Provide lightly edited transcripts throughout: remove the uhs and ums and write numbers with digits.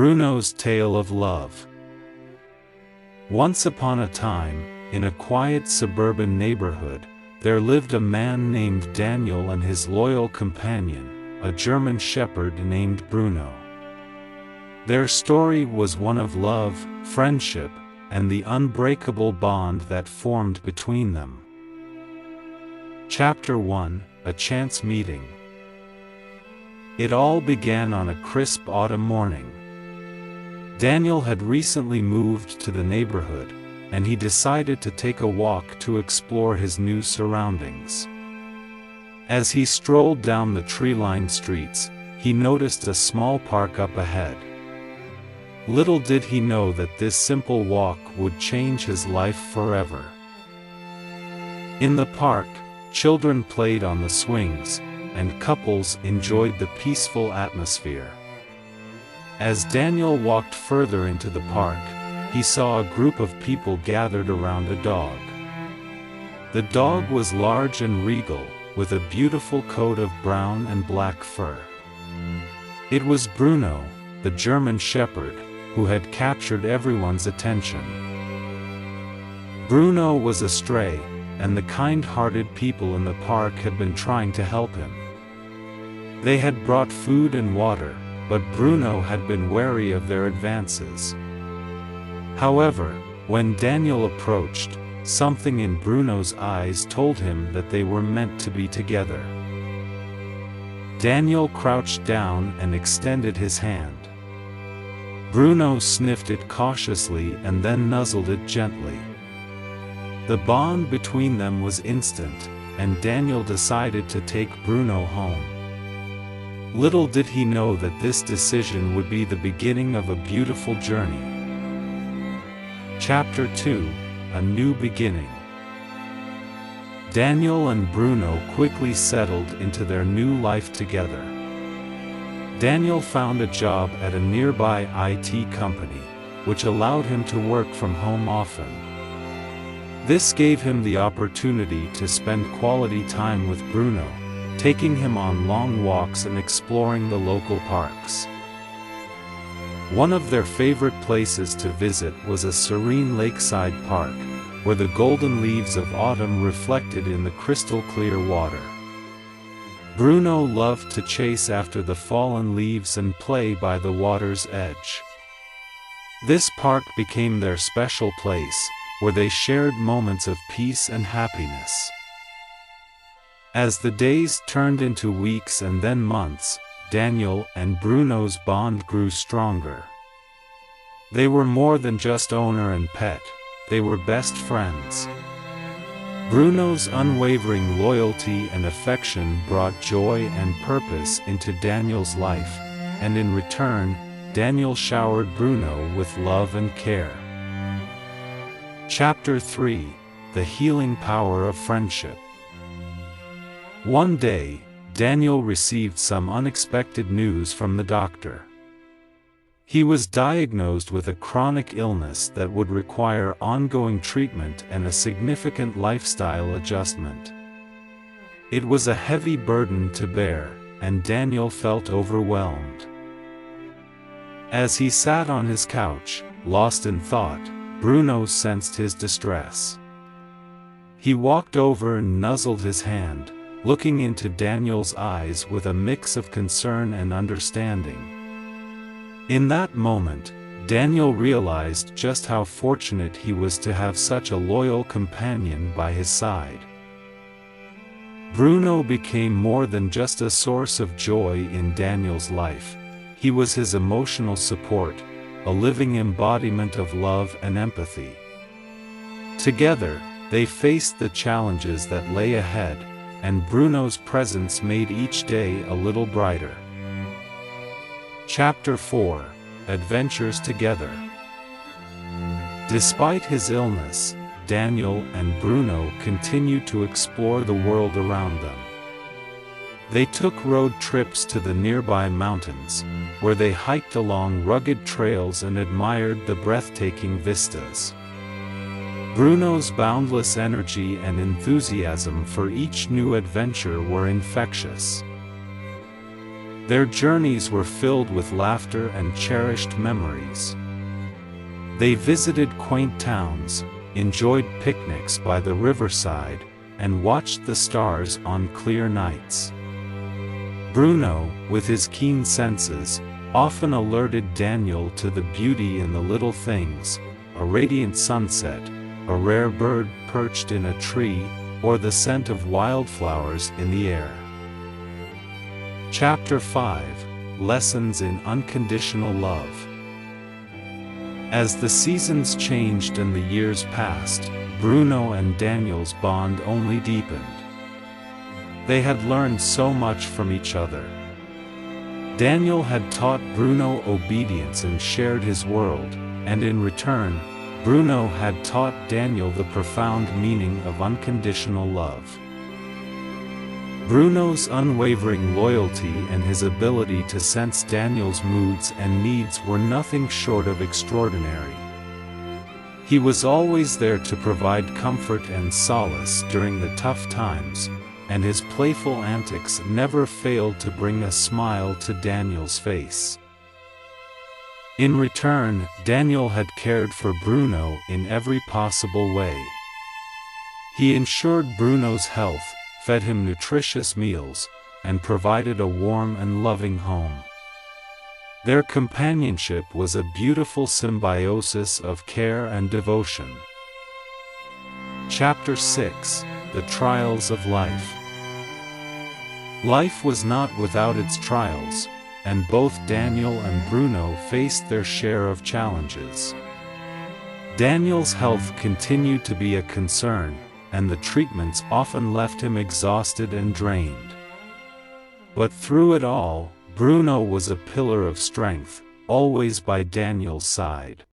Bruno's Tale of Love. Once upon a time, in a quiet suburban neighborhood, there lived a man named Daniel and his loyal companion, a German shepherd named Bruno. Their story was one of love, friendship, and the unbreakable bond that formed between them. Chapter 1: A Chance Meeting. It all began on a crisp autumn morning. Daniel had recently moved to the neighborhood, and he decided to take a walk to explore his new surroundings. As he strolled down the tree-lined streets, he noticed a small park up ahead. Little did he know that this simple walk would change his life forever. In the park, children played on the swings, and couples enjoyed the peaceful atmosphere. As Daniel walked further into the park, he saw a group of people gathered around a dog. The dog was large and regal, with a beautiful coat of brown and black fur. It was Bruno, the German shepherd, who had captured everyone's attention. Bruno was a stray, and the kind-hearted people in the park had been trying to help him. They had brought food and water, but Bruno had been wary of their advances. However, when Daniel approached, something in Bruno's eyes told him that they were meant to be together. Daniel crouched down and extended his hand. Bruno sniffed it cautiously and then nuzzled it gently. The bond between them was instant, and Daniel decided to take Bruno home. Little did he know that this decision would be the beginning of a beautiful journey. Chapter 2: A New Beginning. Daniel and Bruno quickly settled into their new life together. Daniel found a job at a nearby IT company, which allowed him to work from home often. This gave him the opportunity to spend quality time with Bruno, taking him on long walks and exploring the local parks. One of their favorite places to visit was a serene lakeside park, where the golden leaves of autumn reflected in the crystal-clear water. Bruno loved to chase after the fallen leaves and play by the water's edge. This park became their special place, where they shared moments of peace and happiness. As the days turned into weeks and then months, Daniel and Bruno's bond grew stronger. They were more than just owner and pet, they were best friends. Bruno's unwavering loyalty and affection brought joy and purpose into Daniel's life, and in return, Daniel showered Bruno with love and care. Chapter 3: The Healing Power of Friendship. One day, Daniel received some unexpected news from the doctor. He was diagnosed with a chronic illness that would require ongoing treatment and a significant lifestyle adjustment. It was a heavy burden to bear, and Daniel felt overwhelmed. As he sat on his couch, lost in thought, Bruno sensed his distress. He walked over and nuzzled his hand, looking into Daniel's eyes with a mix of concern and understanding. In that moment, Daniel realized just how fortunate he was to have such a loyal companion by his side. Bruno became more than just a source of joy in Daniel's life. He was his emotional support, a living embodiment of love and empathy. Together, they faced the challenges that lay ahead, and Bruno's presence made each day a little brighter. Chapter 4: Adventures Together. Despite his illness, Daniel and Bruno continued to explore the world around them. They took road trips to the nearby mountains, where they hiked along rugged trails and admired the breathtaking vistas. Bruno's boundless energy and enthusiasm for each new adventure were infectious. Their journeys were filled with laughter and cherished memories. They visited quaint towns, enjoyed picnics by the riverside, and watched the stars on clear nights. Bruno, with his keen senses, often alerted Daniel to the beauty in the little things: a radiant sunset, a rare bird perched in a tree, or the scent of wildflowers in the air. Chapter 5: Lessons in Unconditional Love. As the seasons changed and the years passed, Bruno and Daniel's bond only deepened. They had learned so much from each other. Daniel had taught Bruno obedience and shared his world, and in return, Bruno had taught Daniel the profound meaning of unconditional love. Bruno's unwavering loyalty and his ability to sense Daniel's moods and needs were nothing short of extraordinary. He was always there to provide comfort and solace during the tough times, and his playful antics never failed to bring a smile to Daniel's face. In return, Daniel had cared for Bruno in every possible way. He ensured Bruno's health, fed him nutritious meals, and provided a warm and loving home. Their companionship was a beautiful symbiosis of care and devotion. Chapter 6: The Trials of Life. Life was not without its trials, and both Daniel and Bruno faced their share of challenges. Daniel's health continued to be a concern, and the treatments often left him exhausted and drained. But through it all, Bruno was a pillar of strength, always by Daniel's side.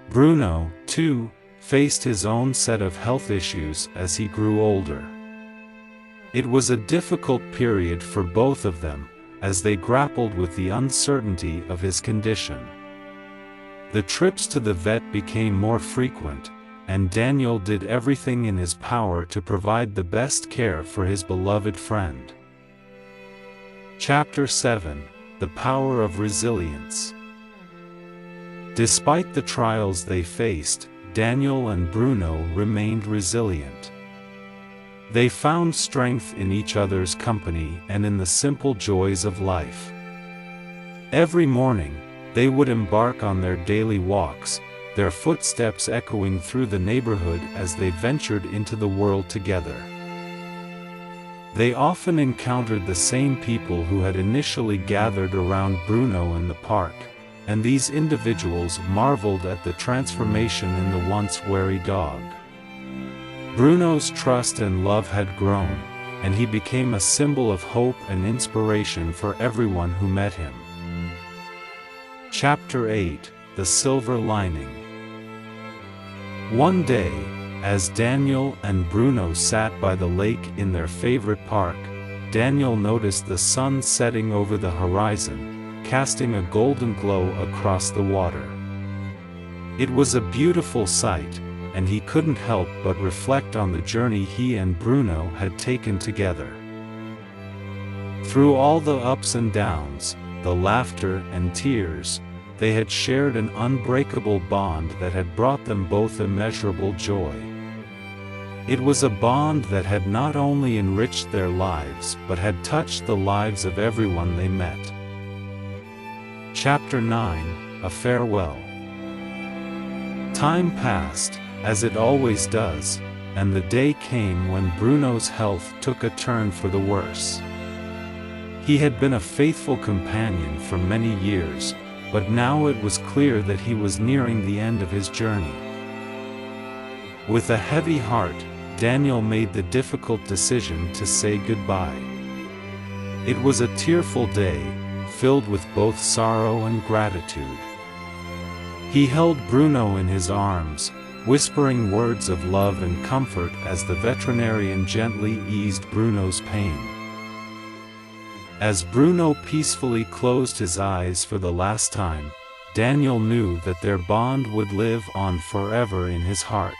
Bruno, too, faced his own set of health issues as he grew older. It was a difficult period for both of them, as they grappled with the uncertainty of his condition. The trips to the vet became more frequent, and Daniel did everything in his power to provide the best care for his beloved friend. Chapter 7: The Power of Resilience. Despite the trials they faced, Daniel and Bruno remained resilient. They found strength in each other's company and in the simple joys of life. Every morning, they would embark on their daily walks, their footsteps echoing through the neighborhood as they ventured into the world together. They often encountered the same people who had initially gathered around Bruno in the park, and these individuals marveled at the transformation in the once wary dog. Bruno's trust and love had grown, and he became a symbol of hope and inspiration for everyone who met him. Chapter 8: The Silver Lining. One day, as Daniel and Bruno sat by the lake in their favorite park, Daniel noticed the sun setting over the horizon, casting a golden glow across the water. It was a beautiful sight, and he couldn't help but reflect on the journey he and Bruno had taken together. Through all the ups and downs, the laughter and tears, they had shared an unbreakable bond that had brought them both immeasurable joy. It was a bond that had not only enriched their lives but had touched the lives of everyone they met. Chapter 9: A Farewell. Time passed, as it always does, and the day came when Bruno's health took a turn for the worse. He had been a faithful companion for many years, but now it was clear that he was nearing the end of his journey. With a heavy heart, Daniel made the difficult decision to say goodbye. It was a tearful day, filled with both sorrow and gratitude. He held Bruno in his arms, whispering words of love and comfort as the veterinarian gently eased Bruno's pain. As Bruno peacefully closed his eyes for the last time, Daniel knew that their bond would live on forever in his heart.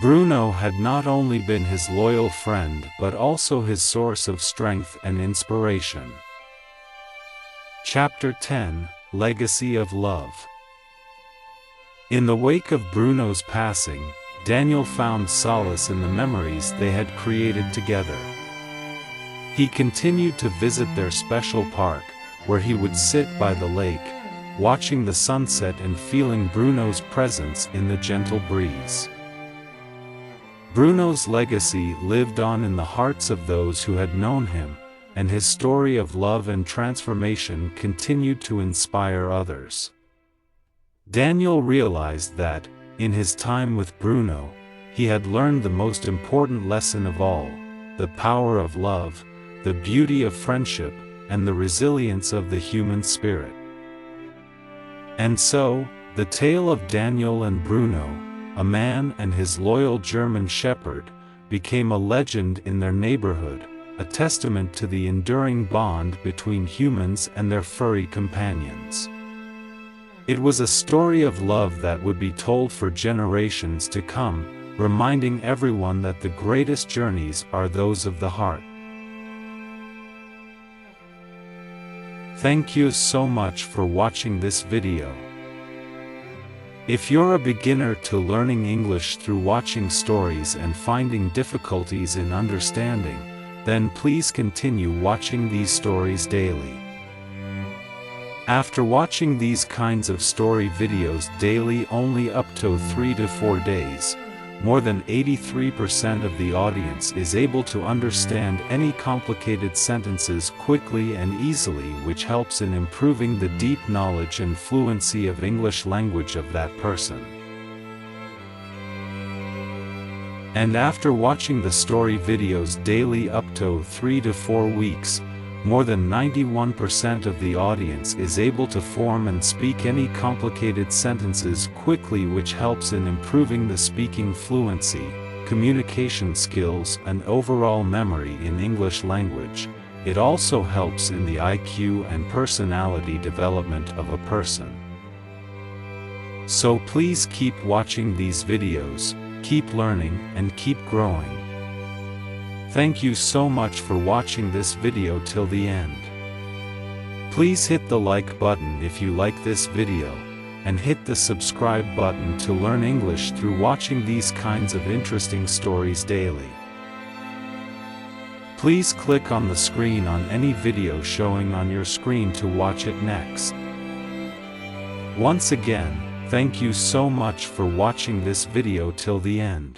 Bruno had not only been his loyal friend but also his source of strength and inspiration. Chapter 10: Legacy of Love. In the wake of Bruno's passing, Daniel found solace in the memories they had created together. He continued to visit their special park, where he would sit by the lake, watching the sunset and feeling Bruno's presence in the gentle breeze. Bruno's legacy lived on in the hearts of those who had known him, and his story of love and transformation continued to inspire others. Daniel realized that, in his time with Bruno, he had learned the most important lesson of all: the power of love, the beauty of friendship, and the resilience of the human spirit. And so, the tale of Daniel and Bruno, a man and his loyal German shepherd, became a legend in their neighborhood, a testament to the enduring bond between humans and their furry companions. It was a story of love that would be told for generations to come, reminding everyone that the greatest journeys are those of the heart. Thank you so much for watching this video. If you're a beginner to learning English through watching stories and finding difficulties in understanding, then please continue watching these stories daily. After watching these kinds of story videos daily only up to 3 to 4 days, more than 83% of the audience is able to understand any complicated sentences quickly and easily, which helps in improving the deep knowledge and fluency of English language of that person. And after watching the story videos daily up to 3 to 4 weeks, more than 91% of the audience is able to form and speak any complicated sentences quickly, which helps in improving the speaking fluency, communication skills, and overall memory in English language. It also helps in the IQ and personality development of a person. So please keep watching these videos, keep learning, and keep growing. Thank you so much for watching this video till the end. Please hit the like button if you like this video, and hit the subscribe button to learn English through watching these kinds of interesting stories daily. Please click on the screen on any video showing on your screen to watch it next. Once again, thank you so much for watching this video till the end.